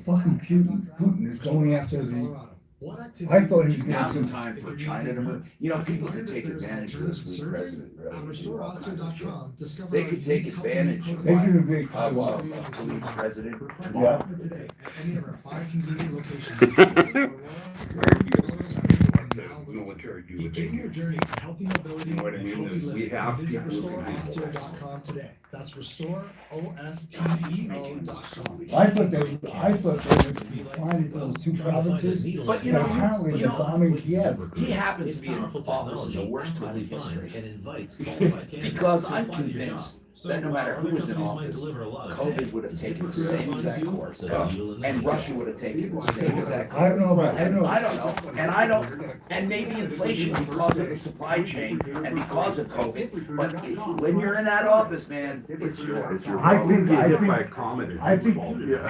fucking Putin is going after the, I thought he was Now's the going to, time for China to move. You know, people could take advantage of this weak president, really. They could take advantage of they do a of big a what? weak president. Yeah. Any of our 5 convenient locations. Military do what they Begin your do. journey to healthy mobility You know what I and mean? healthy We living. have Visit people who can RestoreOsteo.com today. That's RestoreOsteo.com. I thought they would confine it to those two provinces, But you but know, apparently they're bombing Kiev. he happens to be in office in the worst time in history. Because Because I'm convinced that no matter who was in office, COVID would have taken the same exact course. And Russia would have taken the same exact course. I don't know about, I don't know. I don't know, and maybe inflation because of the supply chain and because of COVID, but when you're in that office, man, it's yours. I think, Get I hit by a think, comet. I think Yeah,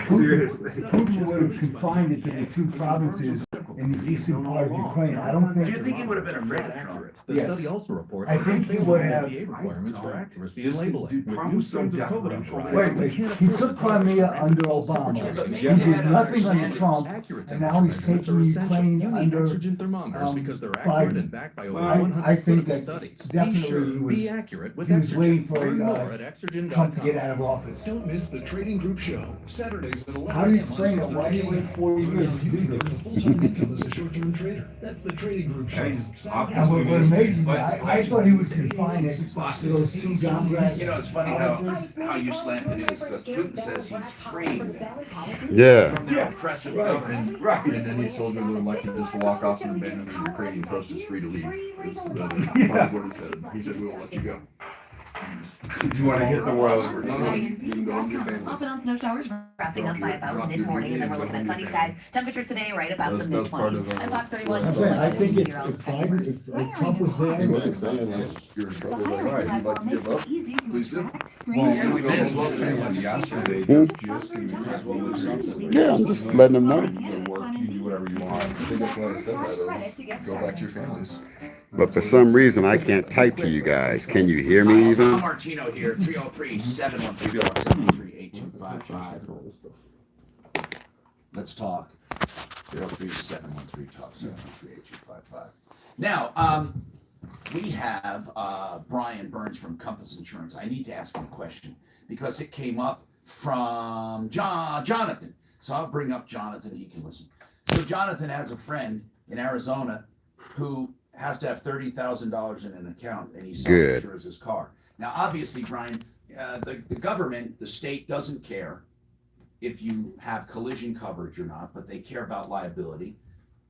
Putin, seriously. Putin would have confined it to the two provinces in the eastern part of Ukraine. I don't think. Do you think he would have been afraid of Trump? The Yes. study also reports. I think he would have- FDA requirements for accuracy and Just- labeling. Trump With new was so strains of COVID on deferential. trial. Wait, wait, he took Crimea under Obama. He did nothing under Trump, Accurate and now he's temperature measurements taking are essential. Ukraine You need under, oxygen thermometers um, because they're accurate Biden. and backed by over Well, I 100 think clinical that studies. definitely Be sure, he was- be accurate with he was Exergen. waiting for, Learn more at Exergen.com. Trump to get out of office. Don't miss the Trading Group Show, Saturdays at 11 How do you a.m. on explain it? Why do you 6:30 wait 4 years? You can make a full-time income as a short-term trader. That's the Trading Group Show. And he's Saturdays And what at amazed me, But- I thought he was confined it to those two Democrats. You know, it's funny how you slant the news, because Putin says he's freeing them Yeah. from their oppressive government. Right, and any soldier that would like to just walk off and abandon the Ukrainian coast is free to leave. Is part of what he said. He said, we will let you go. Do you wanna hit the world? No, no, you can go home to your families. Off and on snow showers wrapping up by about mid-morning, and then we're looking at sunny skies. Temperatures today right about the That's part mid-20s. of, And Fox 31 I'm is saying, I think if around Biden, if Trump was there. He wasn't saying like, you're in trouble, he's like, all right, you'd like to give up, please do. Well, Yeah, we we may as well say say one yesterday, Hmm? just as well as something. Yeah, I'm just letting them know. You go work, you do whatever you want. I think that's why I said that, go back to your families. But for some reason, I can't type to you guys. Can you hear me Tom even? Martino here, 303-713-8255. Let's talk. 303-713-TALK, 713-8255. Now, we have Brian Burns from Compass Insurance. I need to ask him a question because it came up from Jonathan. So I'll bring up Jonathan, he can listen. So Jonathan has a friend in Arizona who has to have $30,000 in an account, and he Good. self-insures his car. Now, obviously, Brian, the government, the state doesn't care if you have collision coverage or not, but they care about liability.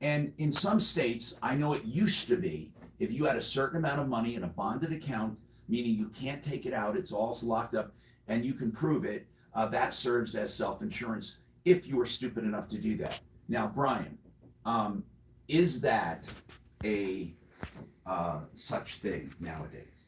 And in some states, I know it used to be, if you had a certain amount of money in a bonded account, meaning you can't take it out, it's all locked up, and you can prove it, that serves as self-insurance if you were stupid enough to do that. Now, Brian, is that a such thing nowadays?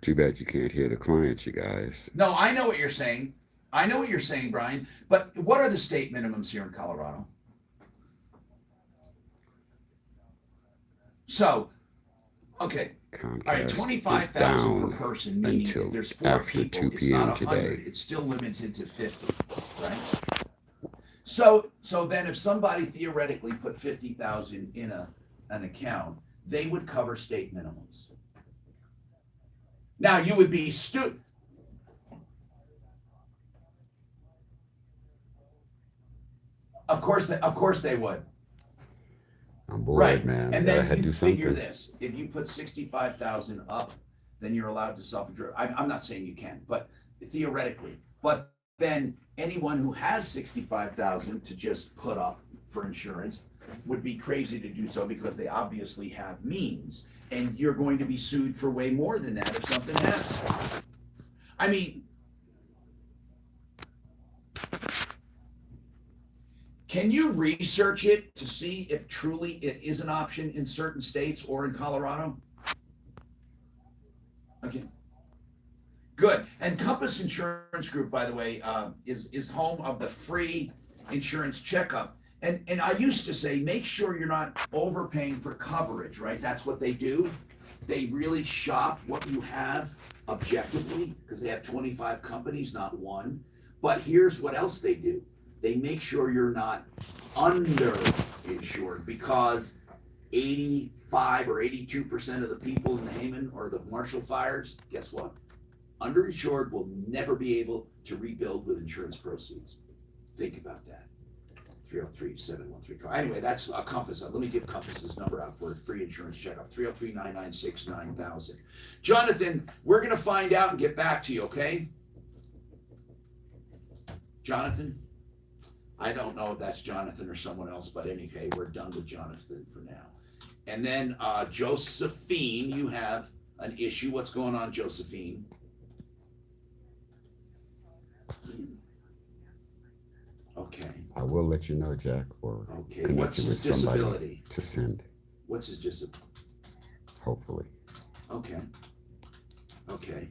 Too bad you can't hear the clients, you guys. No, I know what you're saying. I know what you're saying, Brian. But what are the state minimums here in Colorado? So, okay, all right, Comcast 25,000 is per down person, meaning until if there's 4 after people, 2 it's p.m. not 100, today. it's still limited to 50, right? So then if somebody theoretically put 50,000 in an account, they would cover state minimums. Now you would be Of course they would. I'm bored, Right, man. and I then had to you do figure something. this: if you put 65,000 up, then you're allowed to self-insure. I'm not saying you can, but theoretically. But then anyone who has 65,000 to just put up for insurance would be crazy to do so because they obviously have means, and you're going to be sued for way more than that if something happens. I mean, can you research it to see if truly it is an option in certain states or in Colorado? Okay. Good. And Compass Insurance Group, by the way, is home of the free insurance checkup. And I used to say, make sure you're not overpaying for coverage, right? That's what they do. They really shop what you have objectively, because they have 25 companies, not one. But here's what else they do. They make sure you're not underinsured, because 85 or 82% of the people in the Hayman or the Marshall fires, guess what? Underinsured will never be able to rebuild with insurance proceeds. Think about that. 303-713. Anyway, that's a Compass. Let me give Compass's number out for a free insurance checkup. 303-996-9000. Jonathan, we're going to find out and get back to you, okay? Jonathan? I don't know if that's Jonathan or someone else, but anyway, we're done with Jonathan for now. And then Josephine, you have an issue. What's going on, Josephine? Okay. I will let you know, Jack, or Okay. connect What's you with his somebody disability? to send, What's his disability? hopefully. Okay. Okay.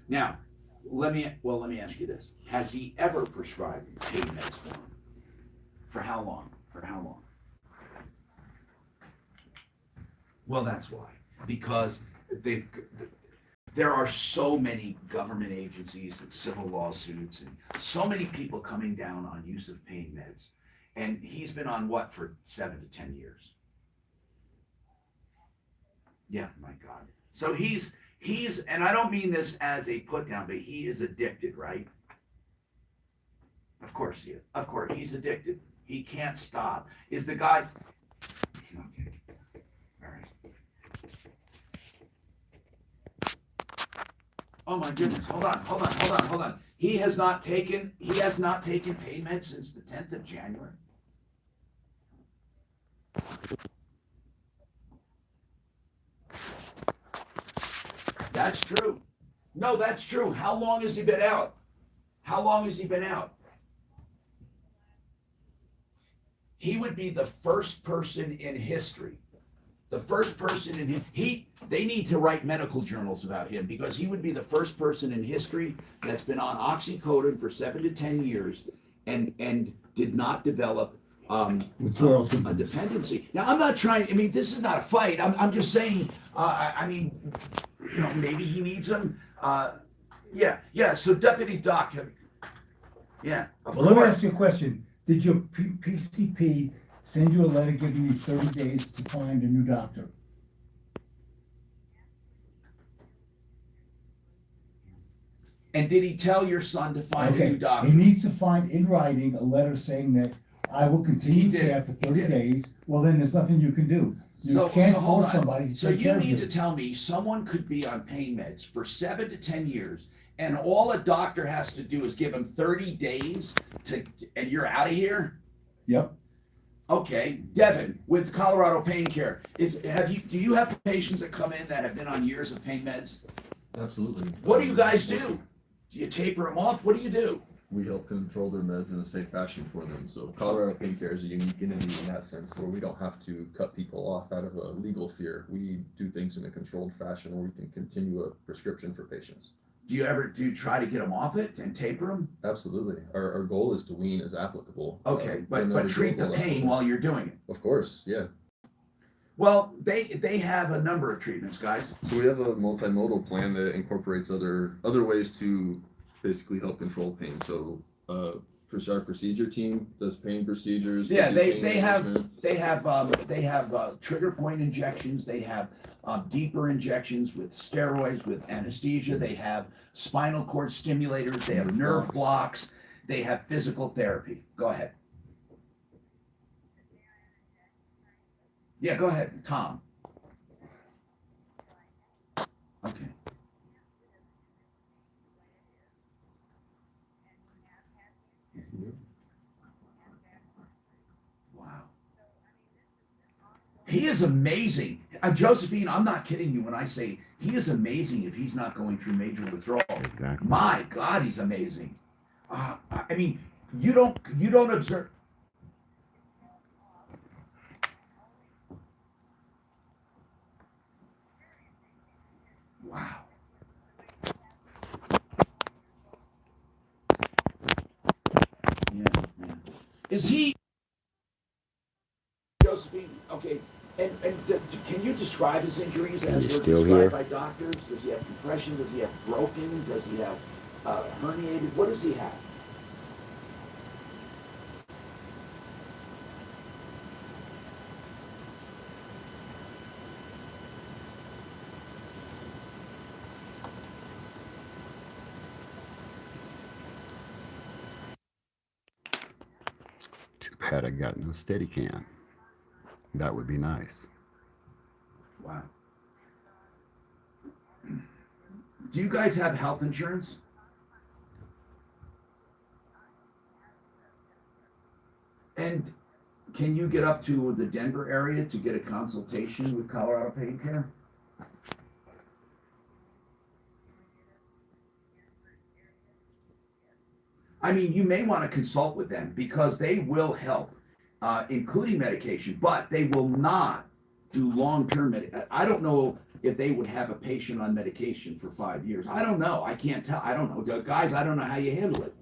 Now, let me ask you this. Has he ever prescribed pain meds for him? For how long? For how long? Well, that's why. Because there are so many government agencies and civil lawsuits and so many people coming down on use of pain meds. And he's been on what for 7 to 10 years? Yeah, my God. So he's, and I don't mean this as a put down, but he is addicted, right? Of course he is. Of course, he's addicted. He can't stop. Is the guy, okay, all right. Oh my goodness, hold on. He has not taken pain meds since the 10th of January. That's true. No, that's true. How long has he been out? How long has he been out? He would be the first person in history. The first person in they need to write medical journals about him, because he would be the first person in history that's been on oxycodone for 7 to 10 years and did not develop Withdrawal a symptoms. dependency. Now, I'm not trying, I mean, this is not a fight. I'm just saying, I mean, you know, maybe he needs them. Yeah, so Deputy Doc, yeah, of Well, let me course. ask you a question. Did your PCP send you a letter giving you 30 days to find a new doctor? And did he tell your son to find a new Okay, doctor? he needs to find in writing a letter saying that I will He continue did. care for He 30 did. days. Well, then there's nothing you can do. You can't hold force on. somebody to So take you care of need to you. tell me someone could be on pain meds for 7 to 10 years, and all a doctor has to do is give him 30 days and you're out of here? Yep. Okay, Devin, with Colorado Pain Care, do you have patients that come in that have been on years of pain meds? Absolutely. What do you guys do? Do you taper them off? What do you do? We help control their meds in a safe fashion for them. So Colorado Pain Care is a unique entity in that sense, where we don't have to cut people off out of a legal fear. We do things in a controlled fashion where we can continue a prescription for patients. Do you try to get them off it and taper them? Absolutely. Our goal is to wean as applicable. Okay, but whenever treat the doable, pain absolutely. while you're doing it. Of course, yeah. Well, they have a number of treatments, guys. So we have a multimodal plan that incorporates other ways to basically help control pain. So our procedure team does pain procedures. Yeah, do pain they have management. they have trigger point injections. They have deeper injections with steroids, with anesthesia. They have spinal cord stimulators. They have nerve blocks. They have physical therapy. Go ahead. Yeah, go ahead, Tom. Okay. Wow. He is amazing. Josephine, I'm not kidding you when I say he is amazing if he's not going through major withdrawal. Exactly. My God, he's amazing. I mean, you don't observe. Wow. Yeah. Is he, Josephine? Okay, can you describe his injuries as You were still described here? by doctors? Does he have compression? Does he have broken? Does he have herniated? What does he have? Too bad I got no Steadicam. That would be nice. Wow. Do you guys have health insurance? And can you get up to the Denver area to get a consultation with Colorado Pain Care? I mean, you may want to consult with them because they will help, including medication, but they will not do long-term I don't know if they would have a patient on medication for 5 years. I don't know. I can't tell. I don't know. Guys, I don't know how you handle it.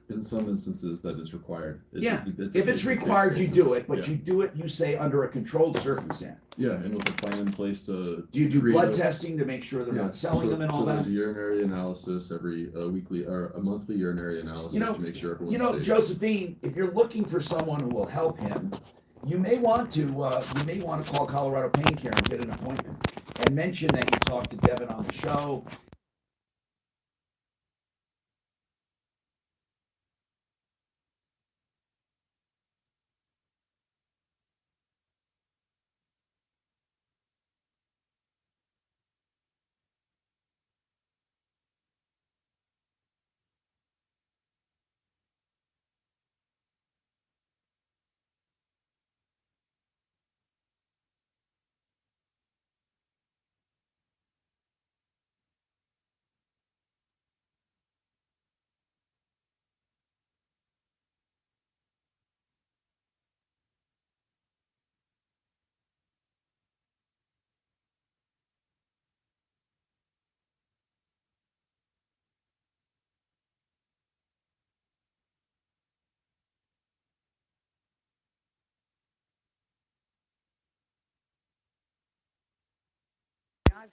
In some instances, that is required. Yeah, a if it's case-to-case required, you basis. do it, but Yeah. you do it, you say, under a controlled circumstance. Yeah, and with a plan in place to. Do you do create blood a- testing to make sure they're Yeah, not selling them and all so that? there's a urinary analysis every weekly or a monthly urinary analysis You know- to make sure You everyone's know, safe. Josephine, if you're looking for someone who will help him, you may want to call Colorado Pain Care and get an appointment and mention that you talked to Devin on the show.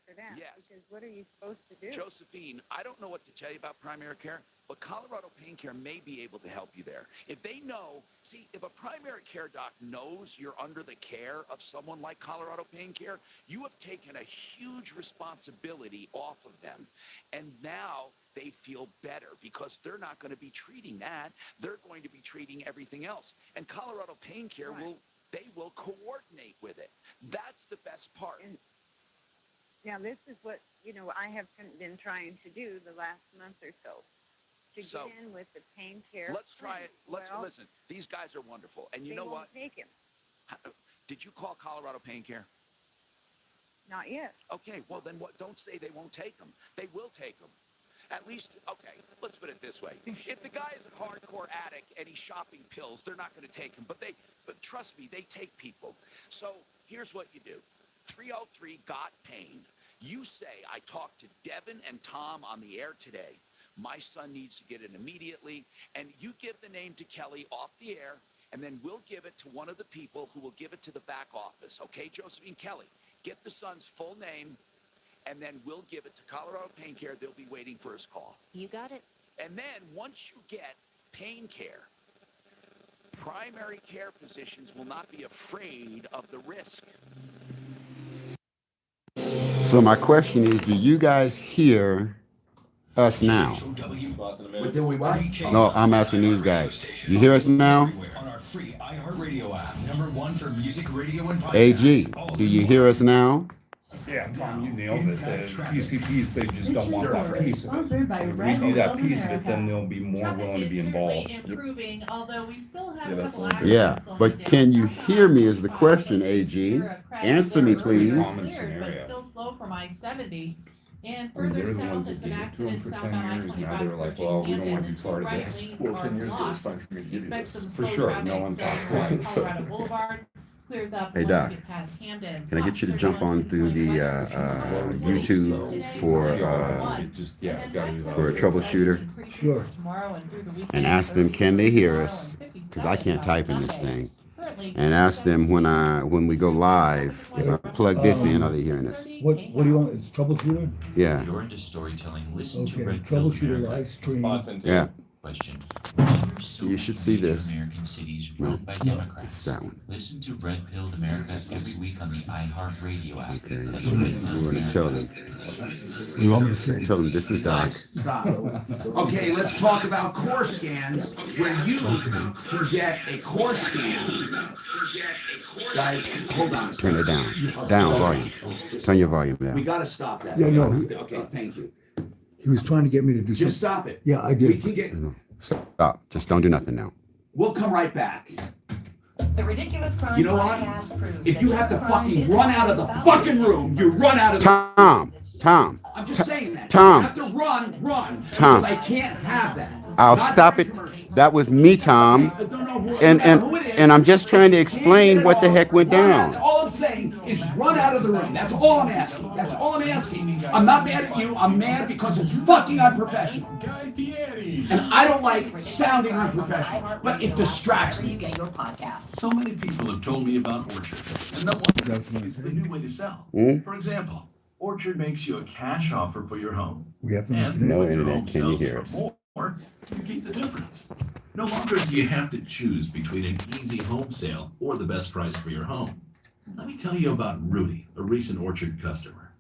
For them, Yes. because what are you supposed to do? Josephine, I don't know what to tell you about primary care, but Colorado Pain Care may be able to help you there. If they know, see, if a primary care doc knows you're under the care of someone like Colorado Pain Care, you have taken a huge responsibility off of them. And now they feel better because they're not going to be treating that. They're going to be treating everything else. And Colorado Pain Care will coordinate with it. That's the best part. And now, this is what, I have been trying to do the last month or so, to So, get in with the pain care. Let's try it. Let's Well, listen. These guys are wonderful. And you know what? They won't take him. Did you call Colorado Pain Care? Not yet. Okay, well then what? Don't say they won't take them. They will take them. At least, okay, let's put it this way. If the guy is a hardcore addict and he's shopping pills, they're not going to take him. But trust me, they take people. So here's what you do. 303 got pain. You say, I talked to Devin and Tom on the air today. My son needs to get it immediately. And you give the name to Kelly off the air, and then we'll give it to one of the people who will give it to the back office. Okay, Josephine? Kelly, get the son's full name, and then we'll give it to Colorado Pain Care. They'll be waiting for his call. You got it. And then once you get pain care, primary care physicians will not be afraid of the risk. So my question is, do you guys hear us now? What do we what? No, I'm asking these guys. You hear us now? On our free iHeartRadio app, #1 for music, radio, and podcasts. AG, do you hear us now? Yeah, Tom, you nailed it. The PCPs, they just don't want that report is piece of it. sponsored by If we Red do that Bull piece of it, America. then they'll be more willing to be involved. Improving, although we still have Yeah, a that's couple a little hours Yeah, slowing but down. can you Sometimes hear me is the 5, question, but AG? you're a crash Answer me, there please. earlier, Common cleared, but scenario. still slow from I-70. And I mean, further they're the south, ones it's that an gave it to them accident for southbound 10 years. Now I-25 they're like, approaching well, we don't Camden, want to and be two part of right this. lanes Well, are 10 years ago, it was blocked. fine for me to give you Expect this. some For slow sure, traffic, no one so talks along about it, so. Colorado Boulevard clears up Hey, once Doc, you get past Camden. Can I get you to There's jump one on through the YouTube for It just, yeah, I've got to use that. for a troubleshooter Sure. and ask them, can they hear us? Because I can't type in this thing. And ask them when we go live, if I plug this in, are they hearing us? What do you want? It's troubleshooter? Yeah, If you're into storytelling, listen to Okay, Red Pill troubleshooter America. live stream. yeah. Question. Why are so You many should see major this. American cities No, run by it's Democrats? that one. Listen to Red Pilled America every week on the iHeartRadio app. Okay, That's we're Red Pilled going to tell them. You want me to say? Tell them this is Doc. Stop. Okay, let's talk about core scans, where you can get a core scan. Guys, hold on a Turn second. it down. Down volume. Turn your volume We down. gotta stop that. Yeah, no. Okay, thank you. He was trying to get me to do Just something. stop it. Yeah, I We did. can get, Stop. Just don't do nothing now. we'll come right back. The Ridiculous Crime You know what? Podcast proves If that you have to crime fucking isn't run out of the always fucking about room, you run out of the. Tom, I'm just saying that. Tom. You have to run. Tom. Because I can't have that. I'll Not stop during it. commercials. That was me, Tom. I don't know who, And no matter who it is. and I'm just trying to Can't explain get it what the all. heck went Run out. down. All I'm saying is run out of the room. That's all I'm asking. That's all I'm asking. I'm not mad at you. I'm mad because it's fucking unprofessional. And I don't like sounding unprofessional, but it distracts wherever you me. get your podcasts. So many people have told me about Orchard, and no one, it's the new way to sell. Hmm? For example, Orchard makes you a cash offer for your home. We have to And mention No when your internet, home can you sells hear for us? more, you keep the difference. No longer do you have to choose between an easy home sale or the best price for your home. Let me tell you about Rudy, a recent Orchard customer.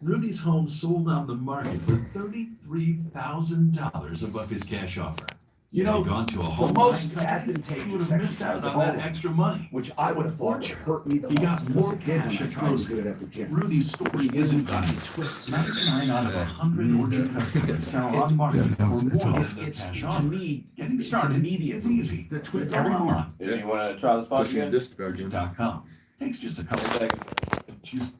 Rudy's home sold on the market for $33,000 above his cash offer. You Had know, he gone to a the home most buying company, he advantageous would have missed out on that extra money. which I would have thought would hurt me the He got most. more As a kid, when cash I at tried to closing. do it at the gym. Rudy's story isn't done. 99 out of 100 Orchard customers are on market for more than their It's, cash to offer. me, Getting it's started immediate. is easy. The twin, Go everyone. online. Yeah. You wanna try the spot Pushing your again? disc back in. Orchard.com. Takes just a couple seconds. Choose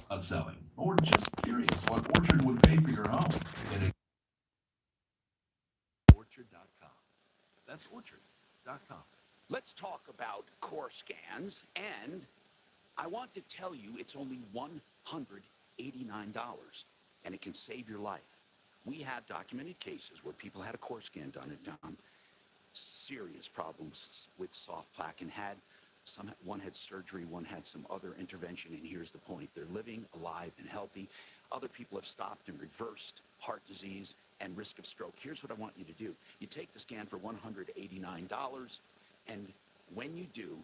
about selling, or just curious what Orchard would pay for your home. Get it. Orchard.com. That's Orchard.com. Let's talk about core scans, and I want to tell you it's only $189, and it can save your life. We have documented cases where people had a core scan done and found serious problems with soft plaque and one had surgery, one had some other intervention, and here's the point. They're living, alive, and healthy. Other people have stopped and reversed heart disease and risk of stroke. Here's what I want you to do. You take the scan for $189, and when you do,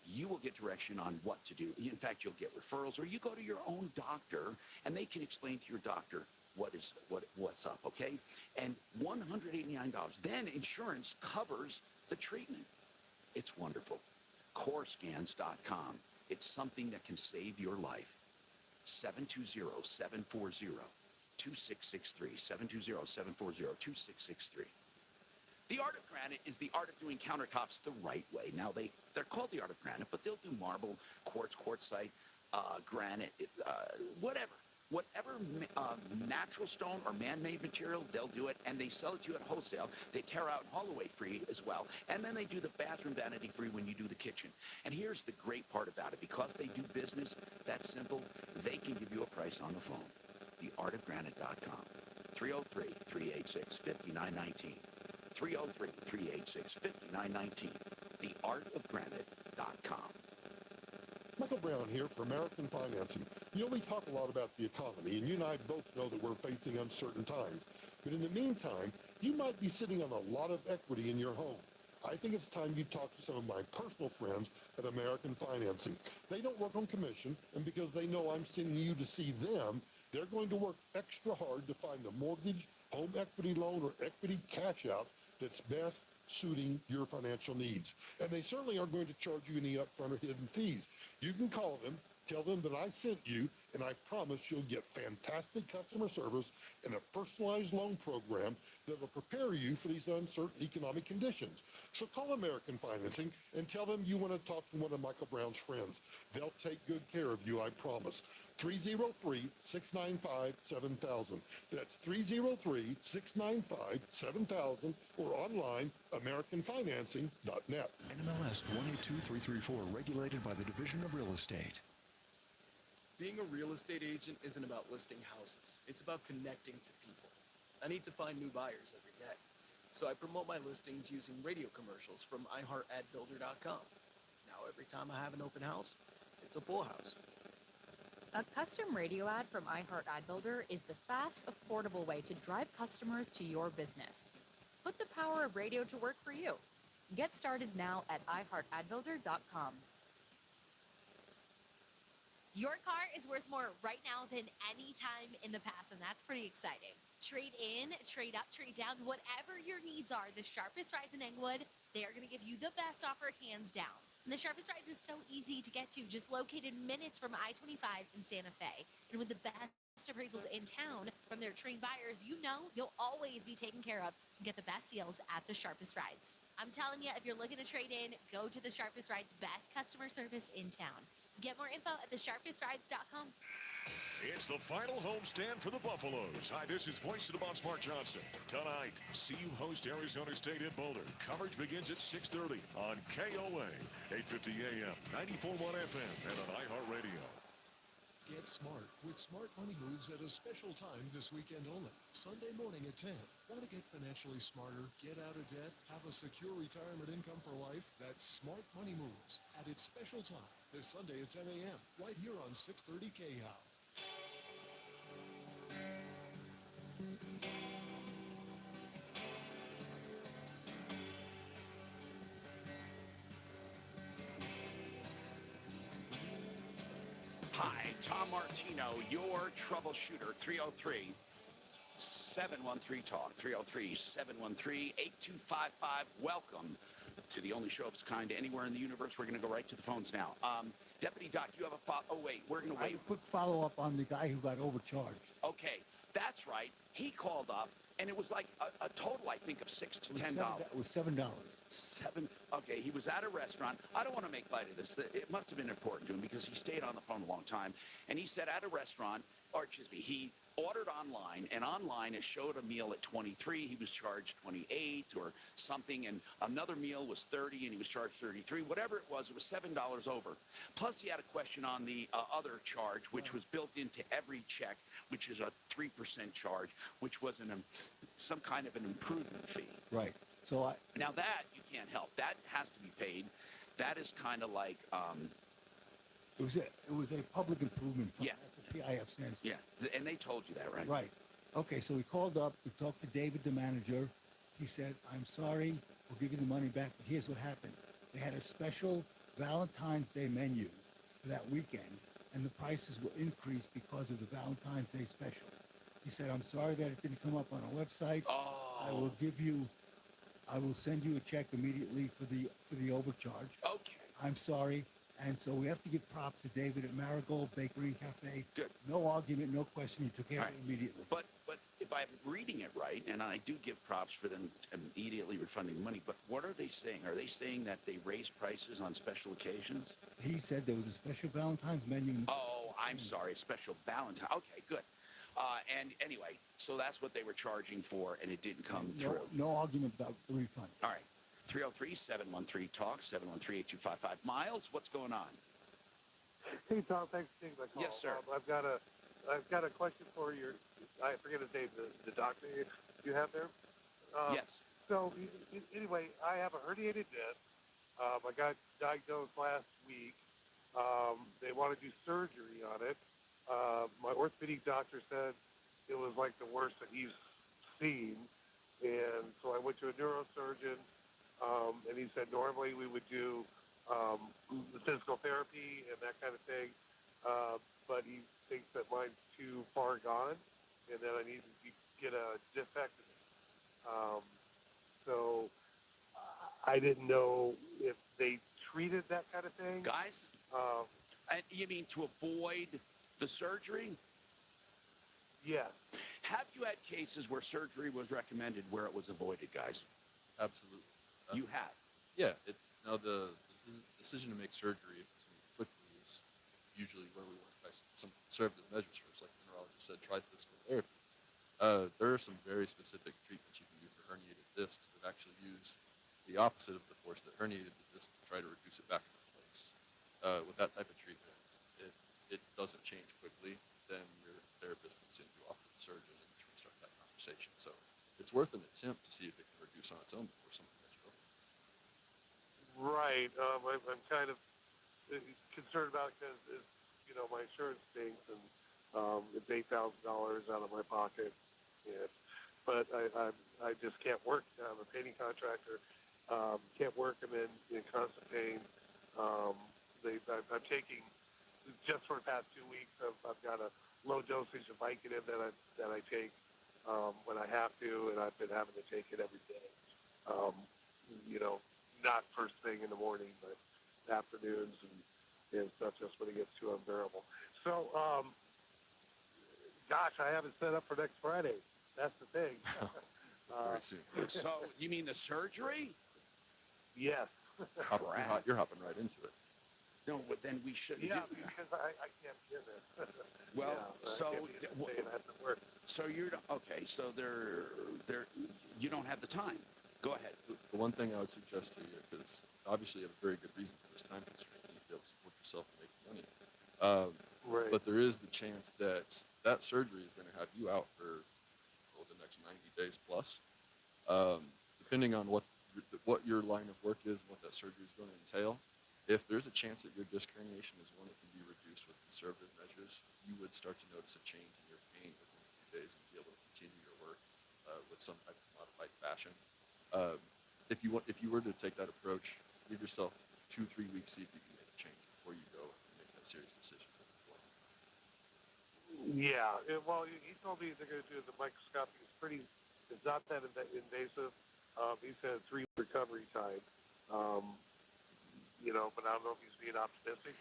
you will get direction on what to do. In fact, you'll get referrals, or you go to your own doctor, and they can explain to your doctor what's up, okay? And $189. Then insurance covers the treatment. It's wonderful. CoreScans.com. It's something that can save your life. 720-740-2663. 720-740-2663. The Art of Granite is the art of doing countertops the right way. Now, they're called the Art of Granite, but they'll do marble, quartzite, granite, whatever. Whatever natural stone or man-made material, they'll do it, and they sell it to you at wholesale. They tear out and haul away free as well, and then they do the bathroom vanity free when you do the kitchen. And here's the great part about it. Because they do business that simple, they can give you a price on the phone. TheArtofGranite.com. 303-386-5919. 303-386-5919. TheArtofGranite.com. Michael Brown here for American Financing. You know, we talk a lot about the economy, and you and I both know that we're facing uncertain times. But in the meantime, you might be sitting on a lot of equity in your home. I think it's time you talk to some of my personal friends at American Financing. They don't work on commission, and because they know I'm sending you to see them, they're going to work extra hard to find a mortgage, home equity loan, or equity cash out that's best suiting your financial needs. And they certainly aren't going to charge you any upfront or hidden fees. You can call them, tell them that I sent you, and I promise you'll get fantastic customer service and a personalized loan program that will prepare you for these uncertain economic conditions. So call American Financing and tell them you want to talk to one of Michael Brown's friends. They'll take good care of you, I promise. 303-695-7000. That's 303-695-7000 or online, AmericanFinancing.net. NMLS 182334, regulated by the Division of Real Estate. Being a real estate agent isn't about listing houses. It's about connecting to people. I need to find new buyers every day. So I promote my listings using radio commercials from iHeartAdBuilder.com. Now every time I have an open house, it's a full house. A custom radio ad from iHeart Ad Builder is the fast, affordable way to drive customers to your business. Put the power of radio to work for you. Get started now at iHeartAdBuilder.com. Your car is worth more right now than any time in the past, and that's pretty exciting. Trade in, trade up, trade down, whatever your needs are, the Sharpest Rides in Englewood, they are going to give you the best offer hands down. And the Sharpest Rides is so easy to get to, just located minutes from I-25 in Santa Fe. And with the best appraisals in town from their trained buyers, you know you'll always be taken care of and get the best deals at the Sharpest Rides. I'm telling you, if you're looking to trade in, go to the Sharpest Rides, best customer service in town. Get more info at thesharpestrides.com. It's the final homestand for the Buffaloes. Hi, this is Voice of the Boss, Mark Johnson. Tonight, CU host Arizona State in Boulder. Coverage begins at 6:30 on KOA, 850 AM, 94.1 FM, and on iHeartRadio. Get smart with Smart Money Moves at a special time this weekend only. Sunday morning at 10. Want to get financially smarter, get out of debt, have a secure retirement income for life? That's Smart Money Moves at its special time this Sunday at 10 a.m. right here on 630 KHOW. Hi, Tom Martino, your troubleshooter, 303-713-TALK, 303-713-8255. Welcome to the only show of its kind anywhere in the universe. We're going to go right to the phones now. Deputy Doc, you have a follow. Oh, wait, we're going to I have wait. a quick follow-up on the guy who got overcharged. Okay, that's right. He called up, and it was like a total, I think, of $6 to $10. It was $7. Okay, he was at a restaurant. I don't want to make light of this. It must have been important to him because he stayed on the phone a long time. And he said at a restaurant, or excuse me, he ordered online, and online it showed a meal at 23. He was charged 28 or something, and another meal was 30, and he was charged 33. Whatever it was $7 over. Plus, he had a question on the other charge, which was built into every check, which is a 3% charge, which was some kind of an improvement fee. Right. So now that you can't help. That has to be paid. That is kind of like it was a public improvement fund. Yeah. That's what PIF stands for. Yeah, and they told you that, right? Right. Okay, so we called up, we talked to David, the manager. He said, I'm sorry, we'll give you the money back, but here's what happened. They had a special Valentine's Day menu for that weekend, and the prices were increased because of the Valentine's Day special. He said, I'm sorry that it didn't come up on our website. I will send you a check immediately for the overcharge. Okay. I'm sorry. And so we have to give props to David at Marigold Bakery and Cafe. Good. No argument, no question. He took care of it immediately. But if I'm reading it right, and I do give props for them immediately refunding the money, but what are they saying? Are they saying that they raise prices on special occasions? He said there was a special Valentine's menu. Oh, I'm sorry, special Valentine. Okay, good. And anyway, so that's what they were charging for, and it didn't come through. No argument about the refund. All right. 303-713-TALK, 713-8255. Miles, what's going on? Hey, Tom, thanks for taking my call. Yes, sir. I've got a question for your, I forget his name, the doctor you have there. Yes. So, anyway, I have a herniated disc. I got diagnosed last week. They want to do surgery on it. My orthopedic doctor said it was like the worst that he's seen. And so I went to a neurosurgeon. And he said normally we would do the physical therapy and that kind of thing, but he thinks that mine's too far gone, and that I need to get a discectomy. So I didn't know if they treated that kind of thing. Guys, you mean to avoid the surgery? Yes. Have you had cases where surgery was recommended where it was avoided, guys? Absolutely. You have? Yeah. The decision to make surgery, if it's quickly, is usually where we work try some conservative measures first, like the neurologist said, try physical therapy. There are some very specific treatments you can do for herniated discs that actually use the opposite of the force that herniated the disc to try to reduce it back into place. With that type of treatment, it doesn't change quickly, then your therapist will send you off to the surgeon and restart that conversation. So it's worth an attempt to see if it can reduce on its own before something gets broken. Right. I'm kind of concerned about it because, you know, my insurance stinks and it's $8,000 out of my pocket. Yeah. But I just can't work. I'm a painting contractor. Can't work. I'm in constant pain. I'm taking, just for the past 2 weeks, I've got a low dosage of Vicodin that I take when I have to, and I've been having to take it every day. You know, not first thing in the morning, but afternoons and stuff, just when it gets too unbearable. So, gosh, I have it set up for next Friday. That's the thing. Very soon. So you mean the surgery? Yes. You're hopping right into it. No, but then we shouldn't. Yeah, do that. because I can't get it. Well, yeah, so I can't be staying at the work. so you're okay. So you don't have the time. Go ahead. The one thing I would suggest to you, because obviously you have a very good reason for this time constraint, you need to be able to support yourself and make money. Right. But there is the chance that that surgery is going to have you out for the next 90 days plus. Depending on what your line of work is and what that surgery is going to entail, if there's a chance that your disc herniation is one that can be reduced with conservative measures, you would start to notice a change in your pain within a few days and be able to continue your work with some type of modified fashion. If you were to take that approach, give yourself 2-3 weeks, see if you can make a change before you go and make that serious decision. Yeah. Well, he told me they're going to do the microscopy. It's not that invasive. He said 3 recovery time. You know, but I don't know if he's being optimistic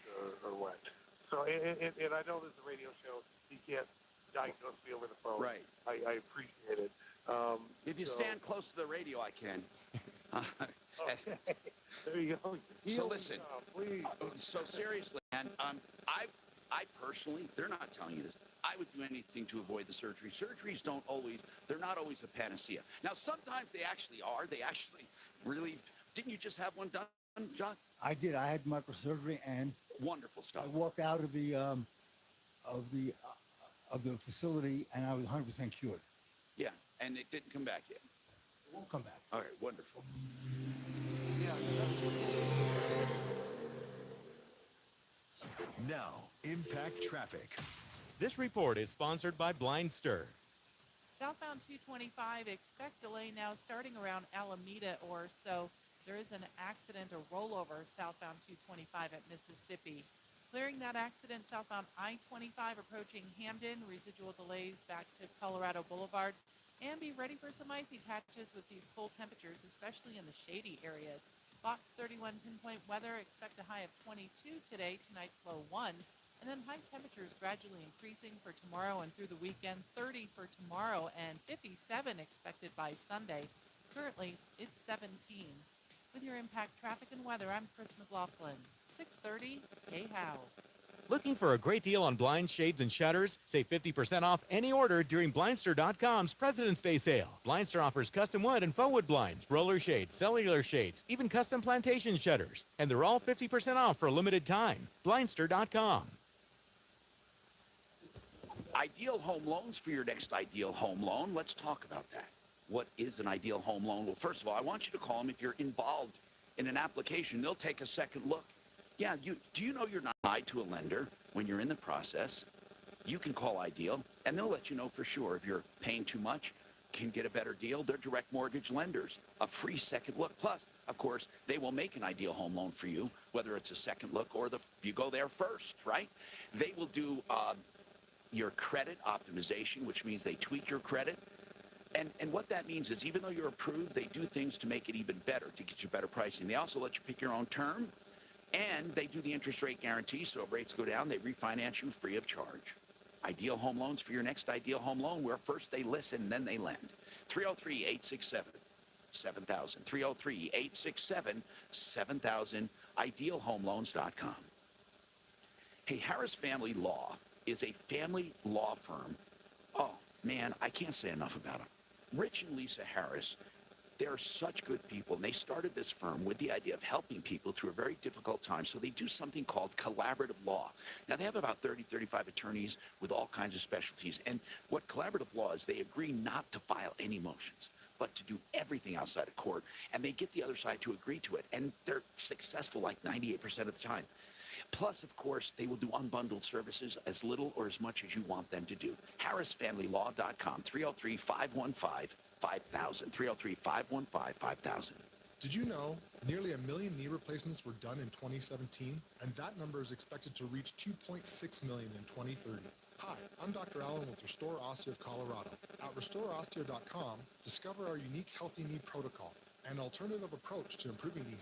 or what. So, and I know this is a radio show. He can't diagnose me over the phone. Right. I appreciate it. If you stand close to the radio, I can. Okay. There you go. So listen. Please. So seriously, man, I personally, they're not telling you this. I would do anything to avoid the surgery. Surgeries they're not always a panacea. Now, sometimes they actually are. They actually relieve. Didn't you just have one done, John? I did. I had microsurgery, and wonderful stuff. I walked out of the facility, and I was 100% cured. Yeah, and it didn't come back yet. It won't come back. All right, wonderful. Now, impact traffic. This report is sponsored by Blindster. Southbound 225, expect delay now starting around Alameda or so. There is an accident, a rollover southbound 225 at Mississippi. Clearing that accident southbound I-25 approaching Hamden, residual delays back to Colorado Boulevard. And be ready for some icy patches with these cold temperatures, especially in the shady areas. Fox 31 pinpoint weather, expect a high of 22 today, tonight's low 1. And then high temperatures gradually increasing for tomorrow and through the weekend. 30 for tomorrow and 57 expected by Sunday. Currently, it's 17. With your impact traffic and weather, I'm Chris McLaughlin. 6:30, KHOW. Looking for a great deal on blinds, shades, and shutters? Save 50% off any order during Blindster.com's President's Day sale. Blindster offers custom wood and faux wood blinds, roller shades, cellular shades, even custom plantation shutters. And they're all 50% off for a limited time. Blindster.com. Ideal home loans for your next ideal home loan. Let's talk about that. What is an ideal home loan? Well, first of all, I want you to call them if you're involved in an application. They'll take a second look. Yeah, do you know you're not tied to a lender when you're in the process? You can call Ideal, and they'll let you know for sure if you're paying too much, can get a better deal. They're direct mortgage lenders, a free second look. Plus, of course, they will make an ideal home loan for you, whether it's a second look or you go there first, right? They will do your credit optimization, which means they tweak your credit. And what that means is even though you're approved, they do things to make it even better, to get you better pricing. They also let you pick your own term. And they do the interest rate guarantee, so if rates go down, they refinance you free of charge. Ideal home loans for your next ideal home loan, where first they listen, then they lend. 303-867-7000. 303-867-7000. IdealHomeLoans.com. Hey, Harris Family Law is a family law firm. Oh, man, I can't say enough about them. Rich and Lisa Harris, they're such good people, and they started this firm with the idea of helping people through a very difficult time. So they do something called collaborative law. Now, they have about 30, 35 attorneys with all kinds of specialties. And what collaborative law is, they agree not to file any motions, but to do everything outside of court. And they get the other side to agree to it. And they're successful like 98% of the time. Plus, of course, they will do unbundled services as little or as much as you want them to do. HarrisFamilyLaw.com, 303-515-5000, 303-515-5000. Did you know nearly 1 million knee replacements were done in 2017, and that number is expected to reach 2.6 million in 2030? Hi, I'm Dr. Allen with Restore Osteo of Colorado. At RestoreOsteo.com, discover our unique Healthy Knee Protocol, an alternative approach to improving knee